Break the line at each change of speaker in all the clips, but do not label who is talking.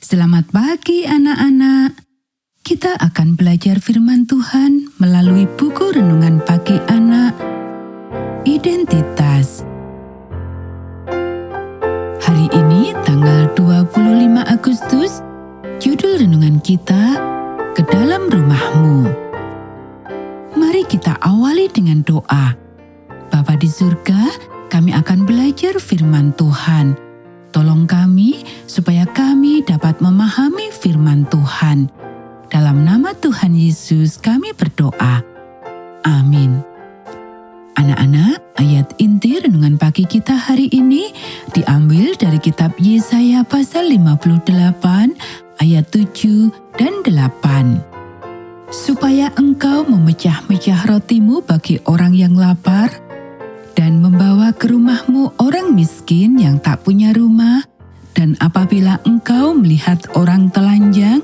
Selamat pagi anak-anak. Kita akan belajar firman Tuhan melalui buku renungan pagi anak, Identitas. Hari ini tanggal 25 Agustus, judul renungan kita, Ke Dalam Rumahmu. Mari kita awali dengan doa. Bapa di surga, kami akan belajar firman Tuhan. Tolong kami supaya kami dapat memahami firman Tuhan. Dalam nama Tuhan Yesus kami berdoa. Amin. Anak-anak, ayat inti renungan pagi kita hari ini diambil dari kitab Yesaya pasal 58 ayat 7 dan 8. Supaya engkau memecah-mecah rotimu bagi orang yang lapar, dan membawa ke rumahmu orang miskin yang tak punya rumah, dan apabila engkau melihat orang telanjang,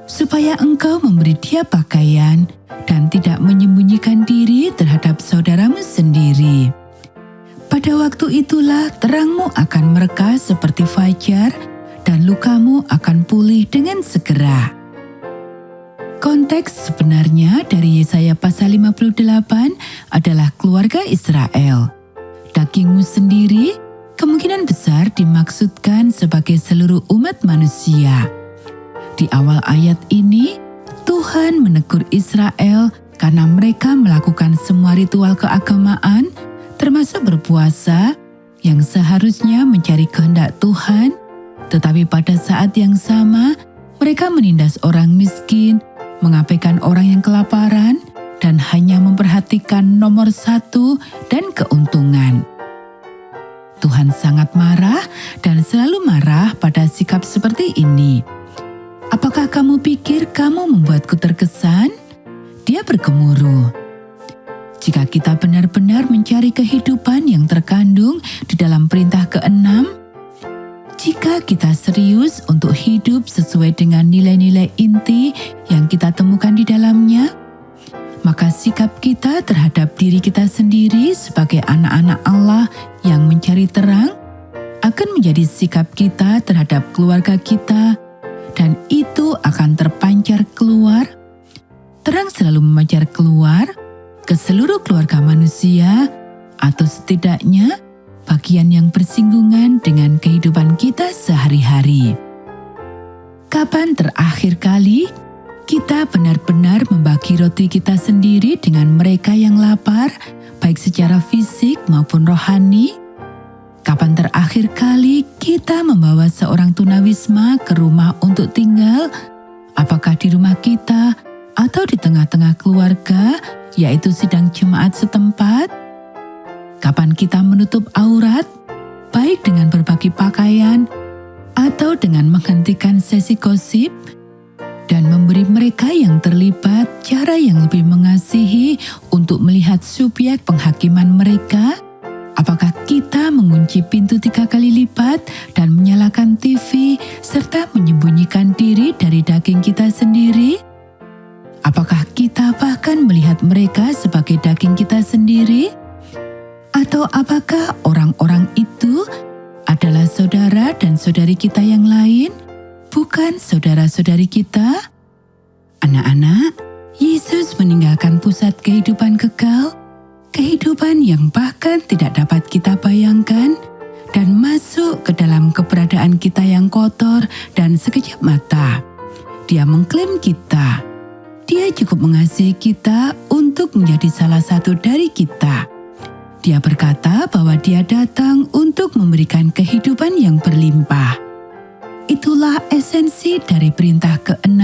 supaya engkau memberi dia pakaian, dan tidak menyembunyikan diri terhadap saudaramu sendiri. Pada waktu itulah terangmu akan mereka seperti fajar, dan lukamu akan pulih dengan segera. Konteks sebenarnya dari Yesaya pasal 58 adalah keluarga Israel. Dagingmu sendiri kemungkinan besar dimaksudkan sebagai seluruh umat manusia. Di awal ayat ini, Tuhan menegur Israel karena mereka melakukan semua ritual keagamaan, termasuk berpuasa, yang seharusnya mencari kehendak Tuhan, tetapi pada saat yang sama, mereka menindas orang miskin, mengabaikan orang yang kelaparan, dan hanya memperhatikan nomor satu dan keuntungan. Tuhan sangat marah dan selalu marah pada sikap seperti ini. Apakah kamu pikir kamu membuatku terkesan? Dia bergemuruh. Jika kita benar-benar mencari kehidupan yang terkandung di dalam perintah ke-6, jika kita serius untuk hidup sesuai dengan nilai-nilai inti yang kita temukan di dalamnya, maka sikap kita terhadap diri kita sendiri sebagai anak-anak Allah yang mencari terang akan menjadi sikap kita terhadap keluarga kita, dan itu akan terpancar keluar. Terang selalu memancar keluar ke seluruh keluarga manusia, atau setidaknya bagian yang bersinggungan dengan kehidupan kita sehari-hari. Kapan terakhir kali kita benar-benar membagi roti kita sendiri dengan mereka yang lapar, baik secara fisik maupun rohani? Kapan terakhir kali kita membawa seorang tunawisma ke rumah untuk tinggal, apakah di rumah kita atau di tengah-tengah keluarga, yaitu sidang jemaat setempat? Kapan kita menutup aurat, baik dengan berbagi pakaian atau dengan menghentikan sesi gosip, dan memberi mereka yang terlibat cara yang lebih mengasihi untuk melihat subjek penghakiman mereka? Apakah kita mengunci pintu 3 kali lipat dan menyalakan TV serta menyembunyikan diri dari daging kita sendiri? Apakah kita bahkan melihat mereka sebagai daging kita sendiri? Atau apakah orang-orang itu adalah saudara dan saudari kita yang lain, bukan saudara-saudari kita? Anak-anak, Yesus meninggalkan pusat kehidupan kekal, kehidupan yang bahkan tidak dapat kita bayangkan, dan masuk ke dalam keberadaan kita yang kotor dan sekejap mata. Dia mengklaim kita. Dia cukup mengasihi kita untuk menjadi salah satu dari kita. Dia berkata bahwa dia datang untuk memberikan kehidupan yang berlimpah. Itulah esensi dari perintah ke-6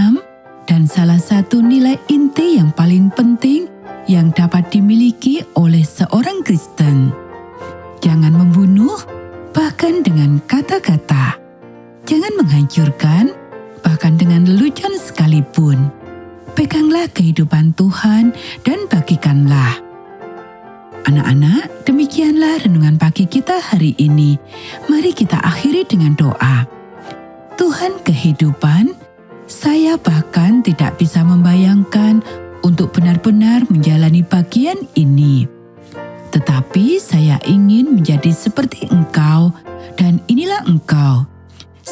dan salah satu nilai inti yang paling penting yang dapat dimiliki oleh seorang Kristen. Jangan membunuh, bahkan dengan kata-kata. Jangan menghancurkan, bahkan dengan lelucon sekalipun. Peganglah kehidupan Tuhan dan bagikanlah. Anak-anak, demikianlah renungan pagi kita hari ini. Mari kita akhiri dengan doa. Tuhan kehidupan, saya bahkan tidak bisa membayangkan untuk benar-benar menjalani bagian ini. Tetapi saya ingin menjadi seperti Engkau, dan inilah Engkau.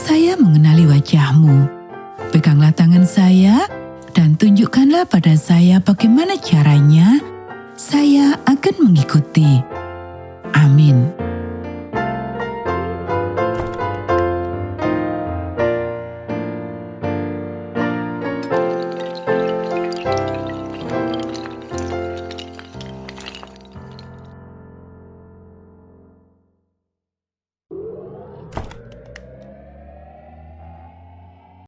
saya mengenali wajah-Mu. Peganglah tangan saya dan tunjukkanlah pada saya bagaimana caranya saya akan mengikuti. Amin.